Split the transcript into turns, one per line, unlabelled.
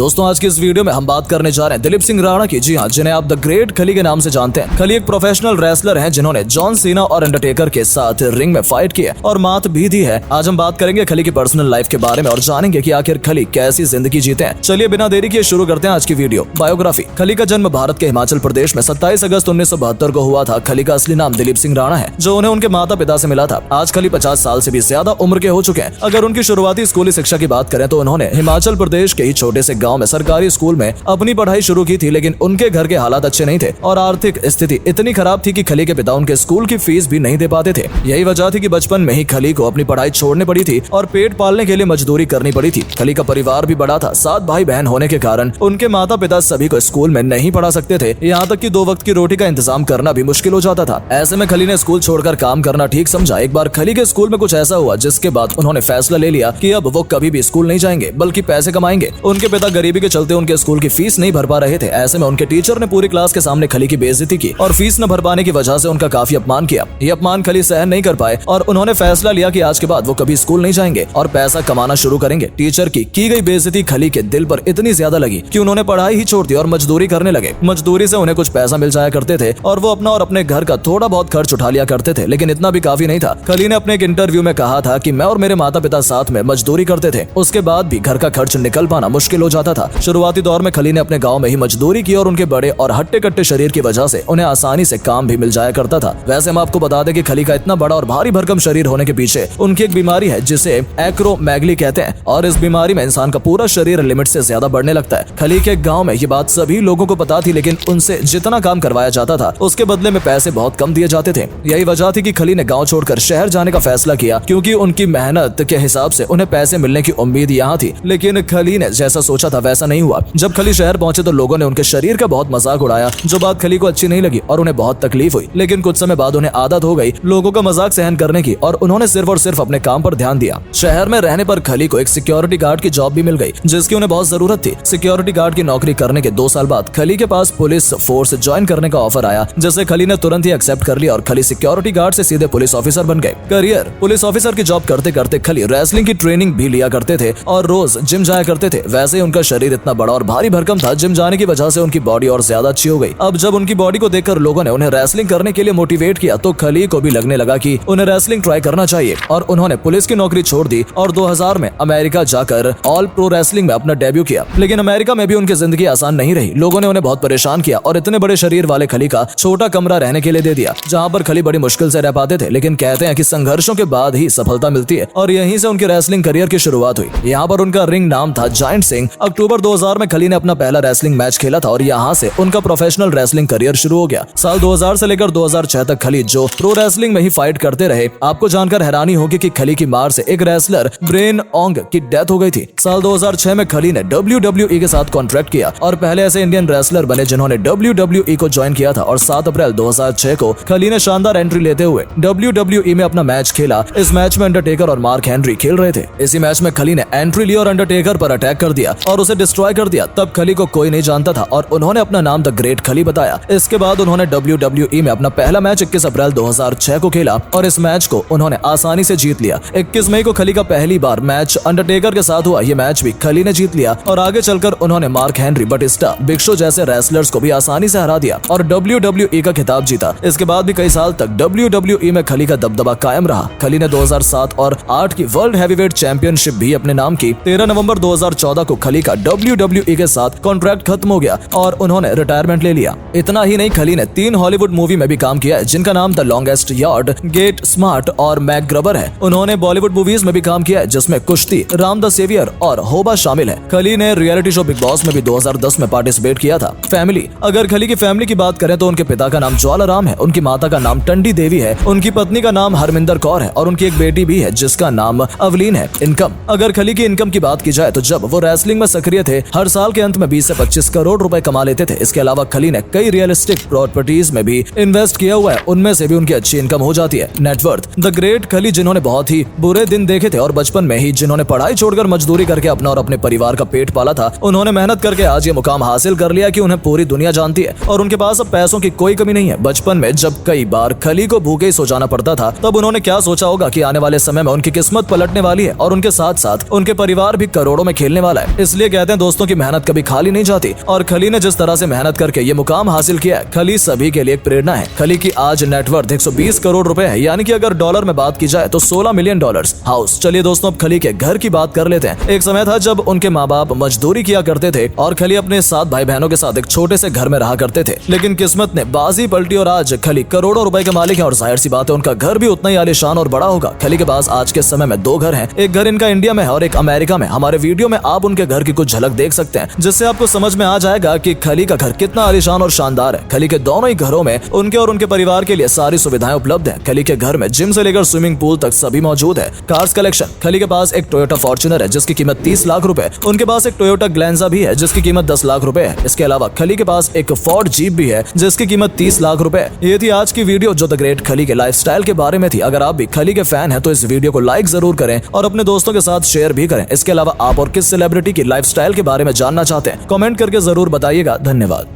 दोस्तों आज की इस वीडियो में हम बात करने जा रहे हैं दिलीप सिंह राणा की। जी हाँ, जिन्हें आप द ग्रेट खली के नाम से जानते हैं। खली एक प्रोफेशनल रेसलर हैं जिन्होंने जॉन सीना और अंडरटेकर के साथ रिंग में फाइट की है और मात भी दी है। आज हम बात करेंगे खली की पर्सनल लाइफ के बारे में और जानेंगे कि आखिर खली कैसी जिंदगी जीते हैं। चलिए बिना देरी किए शुरू करते हैं आज की वीडियो। बायोग्राफी। खली का जन्म भारत के हिमाचल प्रदेश में 27 अगस्त 1972 को हुआ था। खली का असली नाम दिलीप सिंह राणा है, जो उन्हें उनके माता पिता से मिला था। आज खली 50 साल से भी ज्यादा उम्र के हो चुके हैं। अगर उनकी शुरुआती स्कूली शिक्षा की बात करें तो उन्होंने हिमाचल प्रदेश के ही छोटे से गांव में सरकारी स्कूल में अपनी पढ़ाई शुरू की थी, लेकिन उनके घर के हालात अच्छे नहीं थे और आर्थिक स्थिति इतनी खराब थी कि खली के पिता उनके स्कूल की फीस भी नहीं दे पाते थे। यही वजह थी कि बचपन में ही खली को अपनी पढ़ाई छोड़नी पड़ी थी और पेट पालने के लिए मजदूरी करनी पड़ी थी। खली का परिवार भी बड़ा था। 7 भाई बहन होने के कारण उनके माता पिता सभी को स्कूल में नहीं पढ़ा सकते थे। यहाँ तक कि 2 वक्त की रोटी का इंतजाम करना भी मुश्किल हो जाता था। ऐसे में खली ने स्कूल छोड़कर काम करना ठीक समझा। एक बार खली के स्कूल में कुछ ऐसा हुआ जिसके बाद उन्होंने फैसला ले लिया कि अब वो कभी भी स्कूल नहीं जाएंगे बल्कि पैसे कमाएंगे। उनके पिता गरीबी के चलते उनके स्कूल की फीस नहीं भर पा रहे थे। ऐसे में उनके टीचर ने पूरी क्लास के सामने खली की बेइज्जती की और फीस न भर पाने की वजह से उनका काफी अपमान किया। ये अपमान खली सहन नहीं कर पाए और उन्होंने फैसला लिया कि आज के बाद वो कभी स्कूल नहीं जाएंगे और पैसा कमाना शुरू करेंगे। टीचर की गई बेइज्जती खली के दिल पर इतनी ज्यादा लगी कि उन्होंने पढ़ाई ही छोड़ दी और मजदूरी करने लगे। मजदूरी से उन्हें कुछ पैसा मिल जाया करते थे और वो अपना और अपने घर का थोड़ा बहुत खर्च उठा लिया करते थे, लेकिन इतना भी काफी नहीं था। खली ने अपने एक इंटरव्यू में कहा था कि मैं और मेरे माता पिता साथ में मजदूरी करते थे, उसके बाद भी घर का खर्च निकल पाना मुश्किल हो जाता था। शुरुआती दौर में खली ने अपने गांव में ही मजदूरी की और उनके बड़े और हट्टे कट्टे शरीर की वजह से उन्हें आसानी से काम भी मिल जाया करता था। वैसे हम आपको बता दें कि खली का इतना बड़ा और भारी भरकम शरीर होने के पीछे उनकी एक बीमारी है जिसे एक्रोमेगली कहते हैं और इस बीमारी में इंसान का पूरा शरीर लिमिट से ज्यादा बढ़ने लगता है। खली के गाँव में ये बात सभी लोगों को पता थी, लेकिन उनसे जितना काम करवाया जाता था उसके बदले में पैसे बहुत कम दिए जाते थे। यही वजह थी कि खली ने गाँव छोड़कर शहर जाने का फैसला किया, क्योंकि उनकी मेहनत के हिसाब से उन्हें पैसे मिलने की उम्मीद यहाँ थी। लेकिन खली ने जैसा सोचा था वैसा नहीं हुआ। जब खली शहर पहुंचे तो लोगों ने उनके शरीर का बहुत मजाक उड़ाया, जो बात खली को अच्छी नहीं लगी और उन्हें बहुत तकलीफ हुई। लेकिन कुछ समय बाद उन्हें आदत हो गई लोगों का मजाक सहन करने की और उन्होंने सिर्फ और सिर्फ अपने काम पर ध्यान दिया। शहर में रहने पर खली को एक सिक्योरिटी गार्ड की जॉब भी मिल गई, जिसकी उन्हें बहुत जरूरत थी। सिक्योरिटी गार्ड की नौकरी करने के 2 साल बाद खली के पास पुलिस फोर्स ज्वाइन करने का ऑफर आया, जिसे खली ने तुरंत ही एक्सेप्ट कर लिया और खली सिक्योरिटी गार्ड से सीधे पुलिस ऑफिसर बन गए। करियर। पुलिस ऑफिसर की जॉब करते करते खली रेसलिंग की ट्रेनिंग भी लिया करते थे और रोज जिम जाया करते थे। वैसे ही उनका शरीर इतना बड़ा और भारी भरकम था, जिम जाने की वजह से उनकी बॉडी और ज्यादा अच्छी हो गई। अब जब उनकी बॉडी को देखकर लोगों ने उन्हें रेसलिंग करने के लिए मोटिवेट किया तो खली को भी लगने लगा कि उन्हें रेसलिंग ट्राई करना चाहिए और उन्होंने पुलिस की नौकरी छोड़ दी और 2000 में अमेरिका जाकर ऑल प्रो रेसलिंग में अपना डेब्यू किया। लेकिन अमेरिका में भी उनकी जिंदगी आसान नहीं रही। लोगों ने उन्हें बहुत परेशान किया और इतने बड़े शरीर वाले खली का छोटा कमरा रहने के लिए दे दिया, जहाँ पर खली बड़ी मुश्किल से रह पाते थे। लेकिन कहते हैं कि संघर्षों के बाद ही सफलता मिलती है और यहीं से उनके रेसलिंग करियर की शुरुआत हुई। यहाँ पर उनका रिंग नाम था जायंट सिंह। अक्टूबर 2000 में खली ने अपना पहला रेसलिंग मैच खेला था और यहाँ से उनका प्रोफेशनल रेसलिंग करियर शुरू हो गया। साल 2000 से लेकर 2006 तक खली जो प्रो रेसलिंग में ही फाइट करते रहे। आपको जानकर हैरानी होगी कि खली की मार से एक रेसलर ब्रेन ओंग की डेथ हो गई थी। साल 2006 में खली ने WWE के साथ कॉन्ट्रैक्ट किया और पहले ऐसे इंडियन रेसलर बने जिन्होंने WWE को ज्वाइन किया था और 7 अप्रैल 2006 को खली ने शानदार एंट्री लेते हुए WWE में अपना मैच खेला। इस मैच में अंडरटेकर और मार्क हेनरी खेल रहे थे। इसी मैच में खली ने एंट्री ली और अंडरटेकर पर अटैक कर दिया और उसे डिस्ट्रॉय कर दिया। तब खली को कोई नहीं जानता था और उन्होंने अपना नाम द ग्रेट खली बताया। इसके बाद उन्होंने WWE में अपना पहला मैच 21 अप्रैल 2006 को खेला और इस मैच को उन्होंने आसानी से जीत लिया। 21 मई को खली का पहली बार मैच अंडरटेकर के साथ हुआ। ये मैच भी खली ने जीत लिया और आगे चलकर उन्होंने Mark Henry, Batista, big show जैसे रेसलर्स को भी आसानी से हरा दिया और WWE का खिताब जीता। इसके बाद भी कई साल तक WWE में खली का दबदबा कायम रहा। खली ने 2007 और 8 की वर्ल्ड हैवीवेट चैंपियनशिप भी अपने नाम की। 13 नवंबर 2014 को खली का WWE के साथ कॉन्ट्रैक्ट खत्म हो गया और उन्होंने रिटायरमेंट ले लिया। इतना ही नहीं, खली ने 3 हॉलीवुड मूवी में भी काम किया है, जिनका नाम the longest yard, gate smart और मैकग्रबर है। उन्होंने बॉलीवुड मूवीज में भी काम किया है, जिसमें कुश्ती, राम द सेवियर और होबा शामिल है। खली ने रियलिटी शो बिग बॉस में भी 2010 में पार्टिसिपेट किया था। फैमिली। अगर खली की फैमिली की बात करें तो उनके पिता का नाम ज्वालाराम है, उनकी माता का नाम टंडी देवी है, उनकी पत्नी का नाम हरमिंदर कौर है और उनकी एक बेटी भी है जिसका नाम अवलीन है। इनकम। अगर खली की इनकम की बात की जाए तो जब वो रेसलिंग में सक्रिय थे, हर साल के अंत में 20 से 25 करोड़ रुपए कमा लेते थे। इसके अलावा खली ने कई रियलिस्टिक प्रॉपर्टीज में भी इन्वेस्ट किया हुआ है, उनमें से भी उनकी अच्छी इनकम हो जाती है। नेटवर्थ। द ग्रेट खली जिन्होंने बहुत ही बुरे दिन देखे थे और बचपन में ही जिन्होंने पढ़ाई छोड़कर मजदूरी करके अपना और अपने परिवार का पेट पाला था, उन्होंने मेहनत करके आज ये मुकाम हासिल कर लिया कि उन्हें पूरी दुनिया जानती है और उनके पास अब पैसों की कोई कमी नहीं है। बचपन में जब कई बार खली को भूखे ही सो जाना पड़ता था, तब उन्होंने क्या सोचा होगा कि आने वाले समय में उनकी किस्मत पलटने वाली है और उनके साथ साथ उनके परिवार भी करोड़ों में खेलने वाला है। इसलिए कहते हैं दोस्तों की मेहनत कभी खाली नहीं जाती और खली ने जिस तरह से मेहनत करके ये मुकाम हासिल किया है, खली सभी के लिए एक प्रेरणा है। खली की आज नेटवर्थ 120 करोड़ रुपए है, यानी कि अगर डॉलर में बात की जाए तो 16 मिलियन डॉलर्स हाउस। चलिए दोस्तों अब खली के घर की बात कर लेते हैं। एक समय था जब उनके माँ बाप मजदूरी किया करते थे और खली अपने 7 भाई बहनों के साथ एक छोटे से घर में रहा करते थे, लेकिन किस्मत ने बाजी पलटी और आज खली करोड़ों रुपए के मालिक है और जाहिर सी बात है उनका घर भी उतना ही आलीशान और बड़ा होगा। खली के पास आज के समय में 2 घर हैं, एक घर इनका इंडिया में है और एक अमेरिका में। हमारे वीडियो में आप उनके घर की कुछ झलक देख सकते हैं, जिससे आपको समझ में आ जाएगा कि खली का घर कितना आलीशान और शानदार है। खली के दोनों ही घरों में उनके और उनके परिवार के लिए सारी सुविधाएं उपलब्ध है। खली के घर में जिम से लेकर स्विमिंग पूल तक सभी मौजूद है। कार्स कलेक्शन, खली के पास एक टोयोटा फॉर्च्यूनर है जिसकी कीमत 30 लाख रुपए, उनके पास एक टोयोटा ग्लैंजा भी है जिसकी कीमत 10 लाख रुपए है। इसके अलावा खली के पास एक फोर्ड जीप भी है जिसकी कीमत 30 लाख रुपए। ये थी आज की वीडियो जो द ग्रेट खली के लाइफस्टाइल के बारे में थी। अगर आप भी खली के फैन हैं तो इस वीडियो को लाइक जरूर करें और अपने दोस्तों के साथ शेयर भी करें। इसके अलावा आप और किस सेलिब्रिटी की लाइफस्टाइल के बारे में जानना चाहते हैं कमेंट करके जरूर बताइएगा। धन्यवाद।